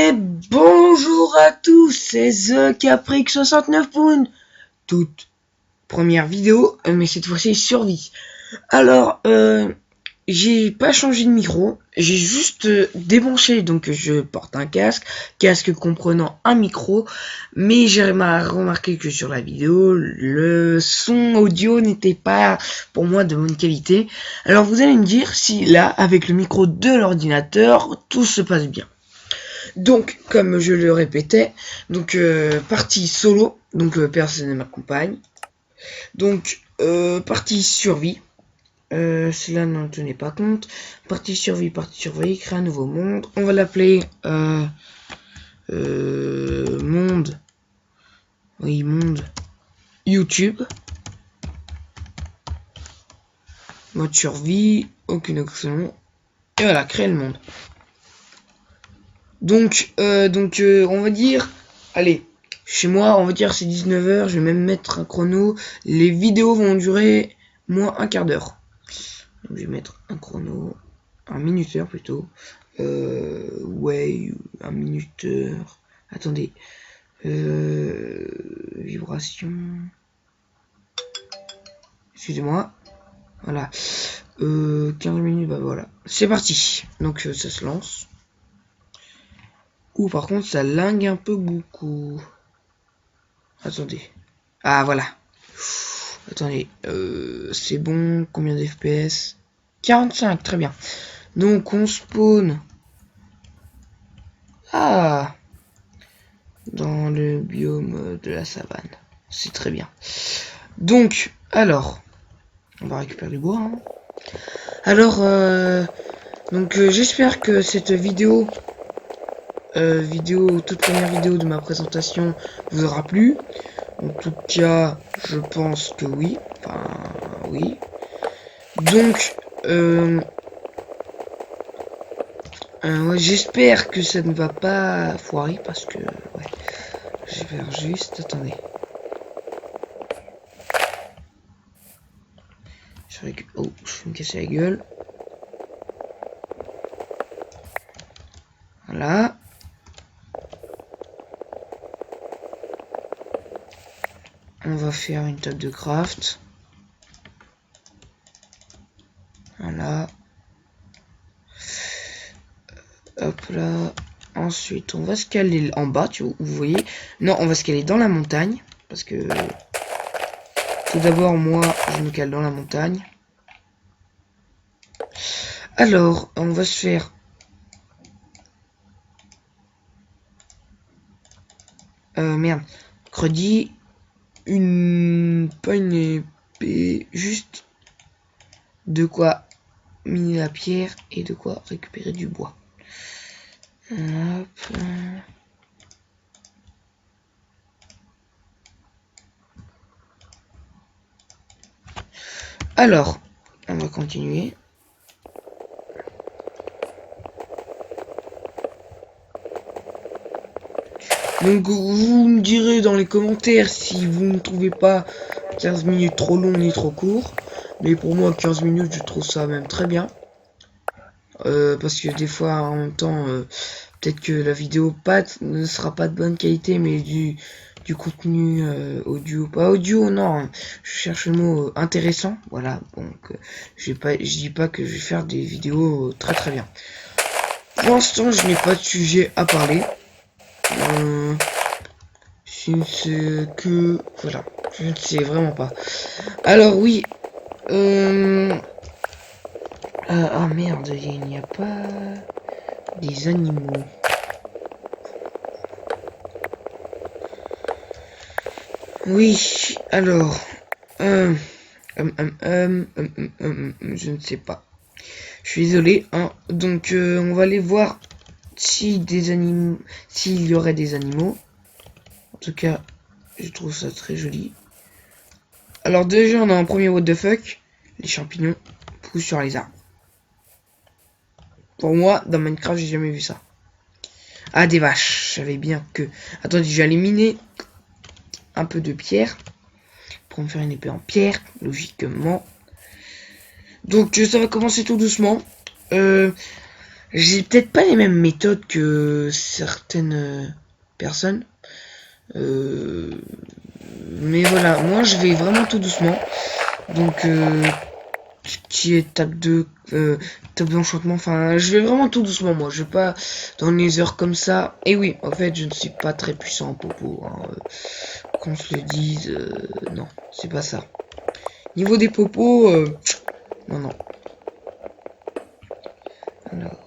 Et bonjour à tous, c'est The Caprix69 pour une toute première vidéo, mais cette fois-ci survie. Alors, j'ai pas changé de micro, j'ai juste débranché, donc je porte un casque comprenant un micro, mais j'ai remarqué que sur la vidéo, le son audio n'était pas pour moi de bonne qualité. Alors vous allez me dire si là, avec le micro de l'ordinateur, tout se passe bien. Donc, comme je le répétais, donc partie solo, donc personne ne m'accompagne. Donc, partie survie, cela n'en tenait pas compte. Partie survie, créer un nouveau monde. On va l'appeler monde. Oui, monde YouTube. Mode survie, aucune option. Et voilà, créer le monde. Donc, on va dire, allez, chez moi, on va dire c'est 19h, je vais même mettre un chrono. Les vidéos vont durer moins un quart d'heure. Je vais mettre un chrono, un minuteur plutôt. Ouais, un minuteur. Attendez. Vibration. Excusez-moi. Voilà. 15 minutes, bah voilà. C'est parti. Donc ça se lance. Ou par contre ça lingue un peu beaucoup. Attendez. Ah voilà. Attendez. C'est bon. Combien d'FPS? 45, très bien. Donc on spawn. Ah, dans le biome de la savane. C'est très bien. Donc, alors. On va récupérer du bois. Hein. Alors, j'espère que cette vidéo... toute première vidéo de ma présentation vous aura plu. En tout cas, je pense que oui. Enfin, oui. Donc, ouais, j'espère que ça ne va pas foirer parce que, ouais, j'espère juste. Attendez. Oh, je vais me casser la gueule. Voilà. On va faire une table de craft. Voilà. Hop là. Ensuite, on va se caler en bas, vous voyez. Non, on va se caler dans la montagne. Parce que... Tout d'abord, moi, je me cale dans la montagne. Alors, on va se faire... merde. Crédit. Pas une épée. Juste... De quoi miner la pierre et de quoi récupérer du bois. Hop. Alors, on va continuer. Donc vous me direz dans les commentaires si vous ne trouvez pas 15 minutes trop long ni trop court. Mais pour moi 15 minutes je trouve ça même très bien. Parce que des fois en même temps peut-être que la vidéo ne sera pas de bonne qualité mais du contenu audio. Pas audio non, je cherche le mot intéressant. Voilà, donc je dis pas que je vais faire des vidéos très très bien. Pour l'instant je n'ai pas de sujet à parler. Je ne sais que... Voilà. Je ne sais vraiment pas. Alors oui. Ah merde, il n'y a pas... des animaux. Oui, alors... je ne sais pas. Je suis désolé. Hein. Donc on va aller voir si des animaux... s'il y aurait des animaux. En tout cas, je trouve ça très joli. Alors déjà, on a un premier what the fuck. Les champignons poussent sur les arbres. Pour moi, dans Minecraft, j'ai jamais vu ça. Ah, des vaches. Je savais bien que... Attendez, je vais aller miner un peu de pierre. Pour me faire une épée en pierre, logiquement. Donc, ça va commencer tout doucement. J'ai peut-être pas les mêmes méthodes que certaines personnes. Mais voilà, moi je vais vraiment tout doucement. Donc qui est tape d'enchantement, enfin je vais vraiment tout doucement moi, je vais pas dans les heures comme ça. Et oui, en fait je ne suis pas très puissant en popo, hein, qu'on se le dise, non, c'est pas ça. Niveau des popos, non non. Alors,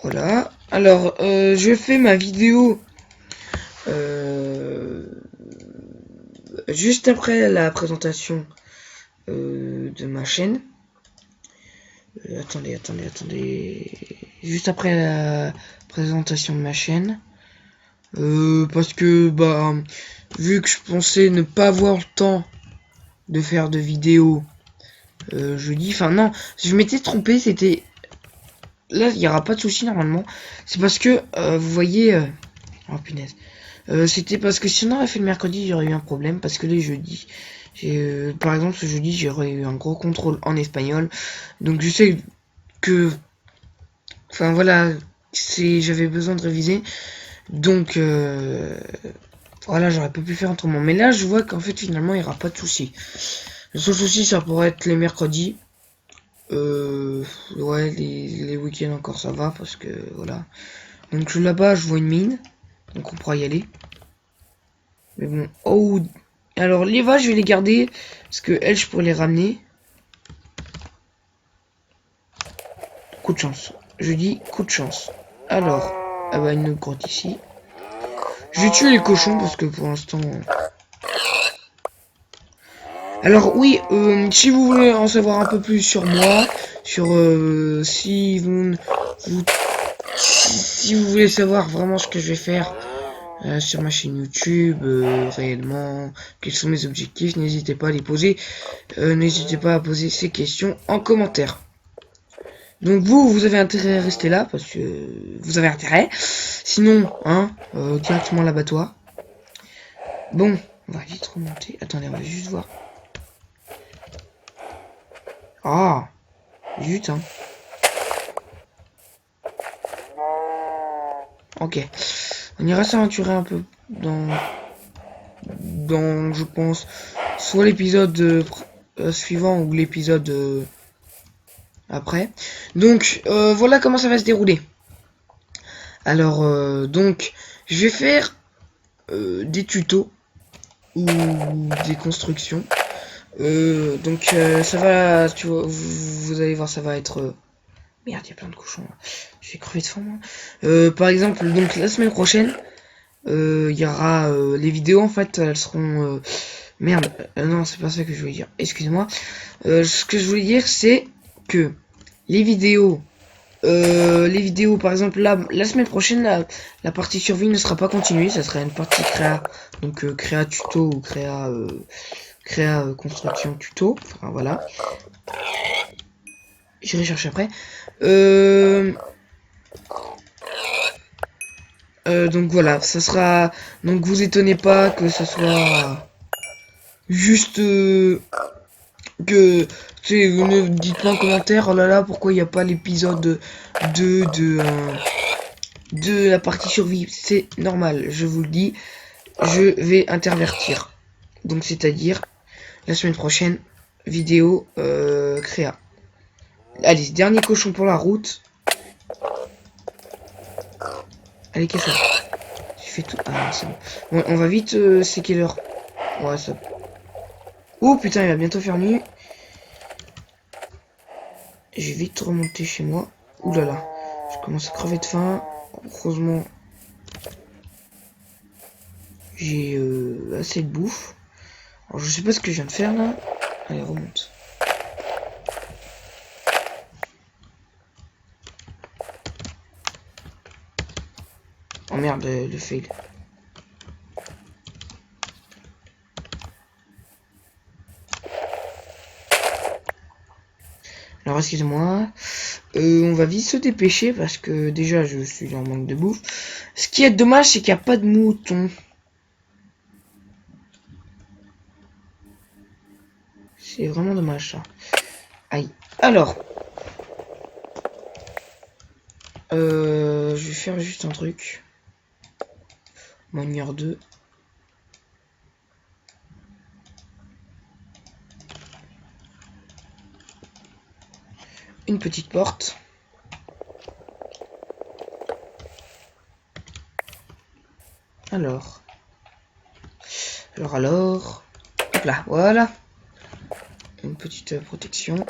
voilà. Alors je fais ma vidéo juste après la présentation de ma chaîne. Attendez. Juste après la présentation de ma chaîne. Parce que, bah, vu que je pensais ne pas avoir le temps de faire de vidéos jeudi. Enfin, non, je m'étais trompé, c'était... Là, il n'y aura pas de souci normalement. C'est parce que, vous voyez... Oh, punaise. C'était parce que si on aurait fait le mercredi, j'aurais eu un problème. Parce que les jeudis... par exemple, ce jeudi, j'aurais eu un gros contrôle en espagnol. Donc, je sais que... Enfin, voilà, j'avais besoin de réviser. Donc, voilà, j'aurais pas pu faire autrement. Mais là, je vois qu'en fait, finalement, il n'y aura pas de souci. Le seul souci, ça pourrait être les mercredis. Ouais, les week-ends encore, ça va, parce que, voilà. Donc, là-bas, je vois une mine. Donc, on pourra y aller. Mais bon, oh... Alors, les vaches, je vais les garder. Parce que, elles, je pourrais les ramener. Coup de chance. Je dis coup de chance. Alors, ah bah, une grotte ici. Je vais tuer les cochons, parce que, pour l'instant... Alors oui, si vous voulez en savoir un peu plus sur moi, sur si vous voulez savoir vraiment ce que je vais faire sur ma chaîne YouTube, réellement, quels sont mes objectifs, n'hésitez pas à les poser, n'hésitez pas à poser ces questions en commentaire. Donc vous avez intérêt à rester là, parce que vous avez intérêt, sinon, hein, directement à l'abattoir. Bon, on va vite remonter, attendez, on va juste voir. Ah, zut, hein. Ok. On ira s'aventurer un peu dans je pense, soit l'épisode suivant ou l'épisode après. Donc, voilà comment ça va se dérouler. Alors, donc, je vais faire des tutos ou des constructions. Donc, ça va, tu vois, vous allez voir, ça va être... Merde, il y a plein de cochons. Je vais crever de faim, moi. Par exemple, donc la semaine prochaine, il y aura les vidéos, en fait, elles seront... Merde, non, c'est pas ça que je voulais dire. Excusez-moi. Ce que je voulais dire, c'est que les vidéos, par exemple, là, la semaine prochaine, la partie survie ne sera pas continuée, ça sera une partie créa, donc créa tuto ou créa construction tuto. Enfin, voilà. J'irai chercher après. Donc voilà, ça sera... Donc vous étonnez pas que ça soit juste que... Tu sais, ne dites pas en commentaire, oh là là, pourquoi il n'y a pas l'épisode 2 de la partie survie. C'est normal, je vous le dis, je vais intervertir. Donc c'est-à-dire, la semaine prochaine, vidéo créa. Allez, dernier cochon pour la route. Allez, casse-toi. J'ai fait tout. Ah, c'est bon. Bon, on va vite, c'est quelle heure? Ouais, ça... Oh putain, il va bientôt faire nuit. Je vais vite remonter chez moi. Ouh là là, je commence à crever de faim. Heureusement, j'ai assez de bouffe. Alors je sais pas ce que je viens de faire là. Allez, remonte. Oh merde, le fail. Alors excusez-moi. On va vite se dépêcher parce que déjà je suis en manque de bouffe. Ce qui est dommage, c'est qu'il n'y a pas de moutons. C'est vraiment dommage ça. Aïe. Alors. Je vais faire juste un truc. Manière 2. Une petite porte. Alors. Hop là, voilà. Une petite protection.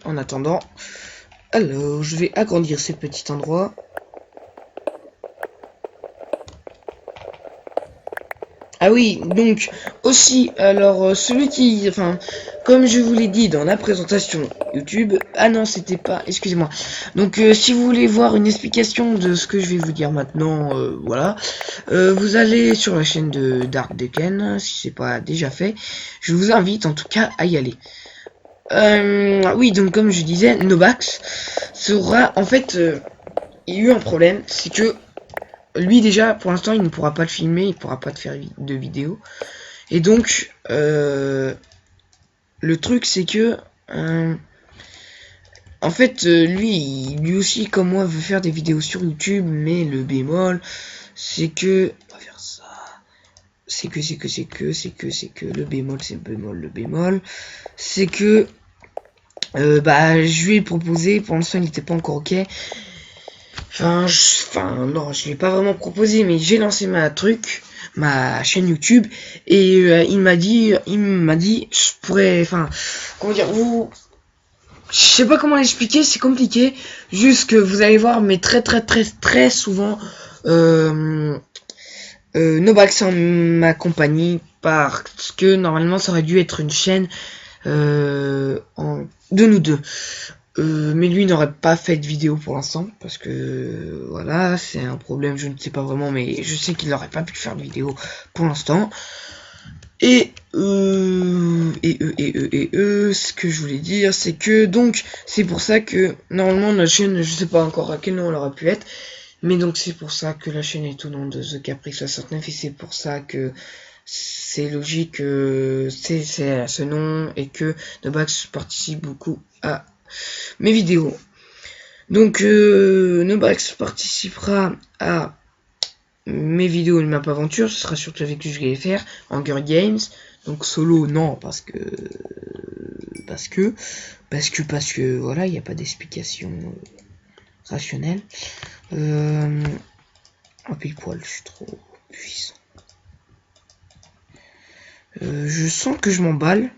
En attendant. Alors, je vais agrandir ces petits endroits. Ah oui, donc, aussi, alors, celui qui, enfin, comme je vous l'ai dit dans la présentation YouTube, ah non, c'était pas, excusez-moi. Donc, si vous voulez voir une explication de ce que je vais vous dire maintenant, voilà, vous allez sur la chaîne de Dark Decken, si c'est pas déjà fait. Je vous invite, en tout cas, à y aller. Oui, donc, comme je disais, Nobax sera, en fait, il y a eu un problème, c'est que lui déjà pour l'instant il ne pourra pas le filmer, il pourra pas te faire de vidéo. Et donc le truc c'est que en fait lui aussi comme moi veut faire des vidéos sur YouTube, mais le bémol c'est que on va faire ça. C'est que le bémol, c'est le bémol, c'est que bah je lui ai proposé, pour l'instant il n'était pas encore ok. Non, je l'ai pas vraiment proposé, mais j'ai lancé ma chaîne YouTube, et il m'a dit, je pourrais, enfin, comment dire, je sais pas comment l'expliquer, c'est compliqué, juste que vous allez voir, mais très souvent, Nobax en ma compagnie, parce que normalement ça aurait dû être une chaîne de nous deux. Mais lui n'aurait pas fait de vidéo pour l'instant parce que voilà, c'est un problème, je ne sais pas vraiment, mais je sais qu'il n'aurait pas pu faire de vidéo pour l'instant. Et ce que je voulais dire, c'est que donc c'est pour ça que normalement notre chaîne, je sais pas encore à quel nom elle aurait pu être, mais donc c'est pour ça que la chaîne est au nom de The Capri 69, et c'est pour ça que c'est logique que c'est à ce nom, et que Nobax participe beaucoup à mes vidéos. Donc Nobax participera à mes vidéos de map aventure, ce sera surtout avec lui que je vais les faire, Hunger Games. Donc solo non, parce que voilà, il n'y a pas d'explication rationnelle. Un pile poil, je suis trop puissant. Je sens que je m'emballe.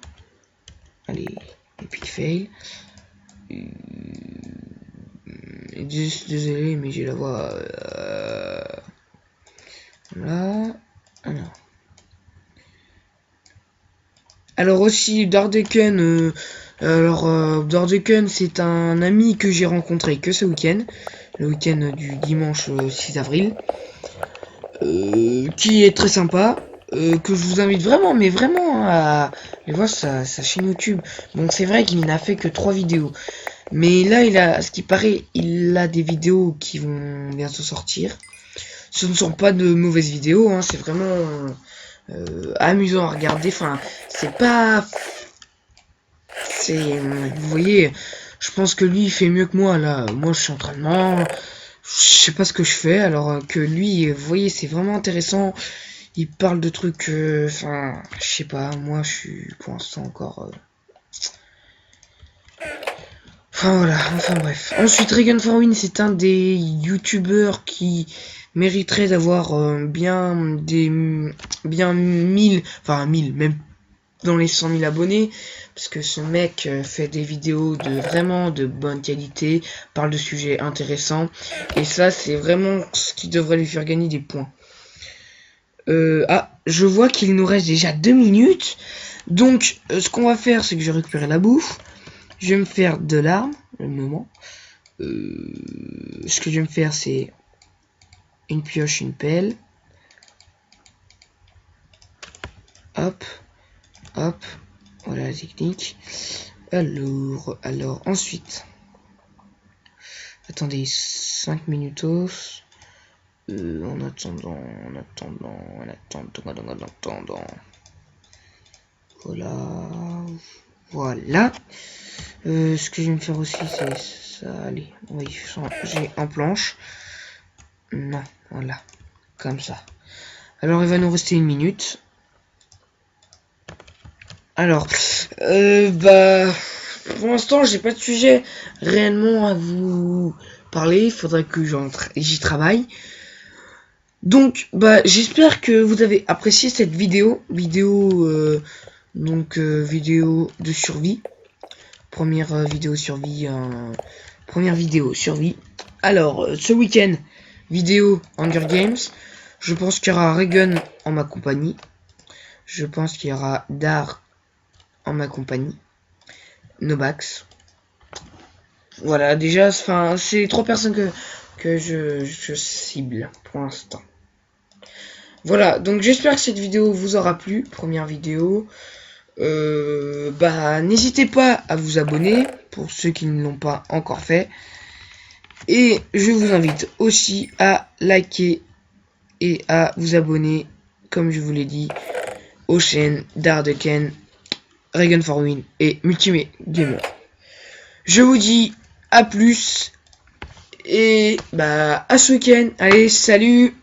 Allez, epic fail. Désolé, mais j'ai la voix là. Alors aussi Dardeken, Dardeken c'est un ami que j'ai rencontré que ce week-end, le week-end du dimanche 6 avril, qui est très sympa, que je vous invite vraiment, mais vraiment à aller voir sa chaîne YouTube. Donc c'est vrai qu'il n'a fait que 3 vidéos, mais là il a, ce qui paraît, il a des vidéos qui vont bientôt sortir. Ce ne sont pas de mauvaises vidéos, hein, c'est vraiment amusant à regarder. Enfin, c'est pas, vous voyez, je pense que lui il fait mieux que moi là. Moi je suis en entraînement, je sais pas ce que je fais, alors que lui, vous voyez, c'est vraiment intéressant. Il parle de trucs, enfin, je sais pas, moi je suis pour l'instant encore. Enfin voilà, enfin bref. Ensuite, Regan for Win, c'est un des youtubeurs qui mériterait d'avoir bien 1000, enfin 1000, même dans les 100 000 abonnés, parce que ce mec fait des vidéos de vraiment de bonne qualité, parle de sujets intéressants, et ça c'est vraiment ce qui devrait lui faire gagner des points. Ah, je vois qu'il nous reste déjà 2 minutes, donc ce qu'on va faire, c'est que je vais récupérer la bouffe, je vais me faire de l'arme, le moment. Ce que je vais me faire, c'est une pioche, une pelle. Hop, hop, voilà la technique. Alors, ensuite, attendez 5 minutos. En attendant, voilà. Voilà. Ce que je vais me faire aussi, c'est ça. Allez, oui, j'ai en planche. Non, voilà. Comme ça. Alors, il va nous rester 1 minute. Alors, bah, pour l'instant, j'ai pas de sujet réellement à vous parler. Il faudrait que j'y travaille. Donc, bah, j'espère que vous avez apprécié cette vidéo. Vidéo de survie. Première vidéo survie. Première vidéo survie. Alors, ce week-end, vidéo Hunger Games. Je pense qu'il y aura Regan en ma compagnie. Je pense qu'il y aura Dar en ma compagnie. Nobax. Voilà, déjà, enfin, c'est les 3 personnes que je cible pour l'instant. Voilà, donc j'espère que cette vidéo vous aura plu. Première vidéo. Bah, n'hésitez pas à vous abonner pour ceux qui ne l'ont pas encore fait. Et je vous invite aussi à liker et à vous abonner, comme je vous l'ai dit, aux chaînes d'Ardeken, Regan for Win et Multimate Gamer. Je vous dis à plus et bah à ce week-end. Allez, salut!